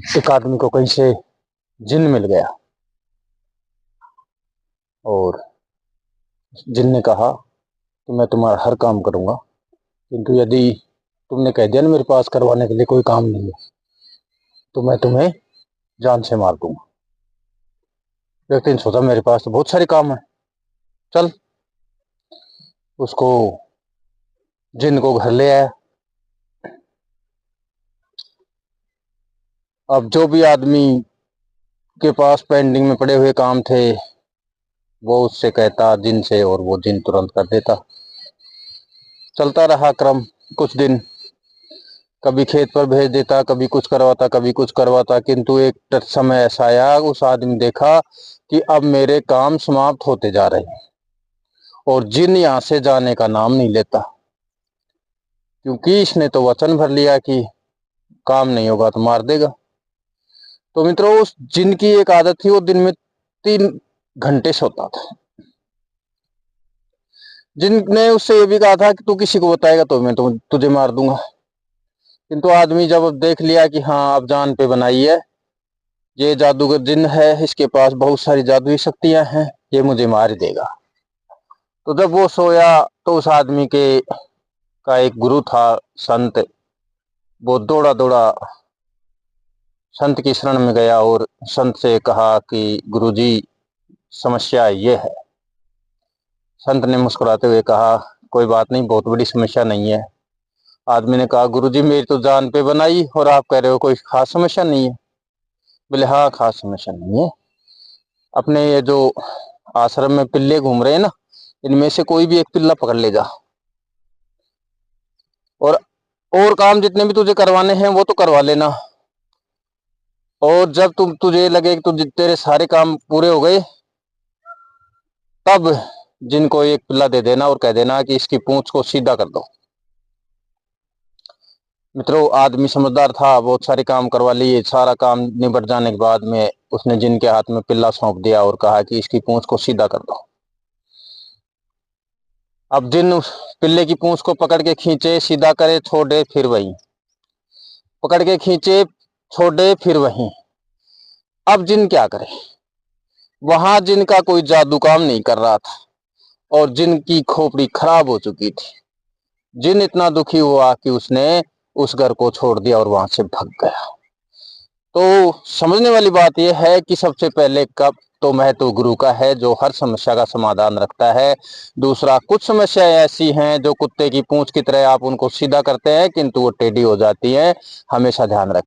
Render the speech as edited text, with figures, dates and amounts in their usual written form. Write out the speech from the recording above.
एक आदमी को कहीं से जिन मिल गया और जिन ने कहा कि मैं तुम्हारा हर काम करूंगा, किंतु यदि तुमने कह दिया ना मेरे पास करवाने के लिए कोई काम नहीं है तो मैं तुम्हें जान से मार दूंगा। व्यक्ति ने सोचा मेरे पास तो बहुत सारे काम है, चल उसको जिन को घर ले आया। अब जो भी आदमी के पास पेंडिंग में पड़े हुए काम थे वो उससे कहता जिन से, और वो जिन तुरंत कर देता। चलता रहा क्रम कुछ दिन, कभी खेत पर भेज देता, कभी कुछ करवाता, कभी कुछ करवाता, किंतु एक समय ऐसा आया उस आदमी देखा कि अब मेरे काम समाप्त होते जा रहे हैं और जिन यहाँ से जाने का नाम नहीं लेता, क्योंकि इसने तो वचन भर लिया कि काम नहीं होगा तो मार देगा। तो मित्रों, उस जिन की एक आदत थी, वो दिन में 3 घंटे सोता था। जिनने उससे ये भी कहा था कि तू किसी को बताएगा तो मैं तुझे मार दूंगा, किंतु आदमी जब देख लिया कि हाँ अब जान पे बनाई है, ये जादूगर जिन है, इसके पास बहुत सारी जादुई शक्तियां हैं, ये मुझे मार देगा। तो जब वो सोया तो उस आदमी के का एक गुरु था, संत, वो दौड़ा दौड़ा संत की शरण में गया और संत से कहा कि गुरुजी समस्या ये है। संत ने मुस्कुराते हुए कहा कोई बात नहीं, बहुत बड़ी समस्या नहीं है। आदमी ने कहा गुरुजी मेरी तो जान पे बनाई और आप कह रहे हो कोई खास समस्या नहीं है। बोले हाँ, खास समस्या नहीं है। अपने ये जो आश्रम में पिल्ले घूम रहे हैं ना, इनमें से कोई भी एक पिल्ला पकड़ ले जा और काम जितने भी तुझे करवाने हैं वो तो करवा लेना, और जब तुझे लगे कि तेरे सारे काम पूरे हो गए तब जिनको एक पिल्ला दे देना और कह देना कि इसकी पूंछ को सीधा कर दो। मित्रों, आदमी समझदार था, बहुत सारे काम करवा लिए। सारा काम निबट जाने के बाद में उसने जिन के हाथ में पिल्ला सौंप दिया और कहा कि इसकी पूंछ को सीधा कर दो। अब जिन उस पिल्ले की पूंछ को पकड़ के खींचे, सीधा करे, छोड़े, फिर वही, पकड़ के खींचे, छोड़े, फिर वही। अब जिन क्या करे, वहां जिनका कोई जादू काम नहीं कर रहा था और जिनकी खोपड़ी खराब हो चुकी थी। जिन इतना दुखी हुआ कि उसने उस घर को छोड़ दिया और वहां से भाग गया। तो समझने वाली बात यह है कि सबसे पहले कब तो महत्व गुरु का है, जो हर समस्या का समाधान रखता है। दूसरा, कुछ समस्याएं ऐसी हैं जो कुत्ते की पूंछ की तरह आप उनको सीधा करते हैं किंतु वो टेढ़ी हो जाती हैं, हमेशा ध्यान रखें।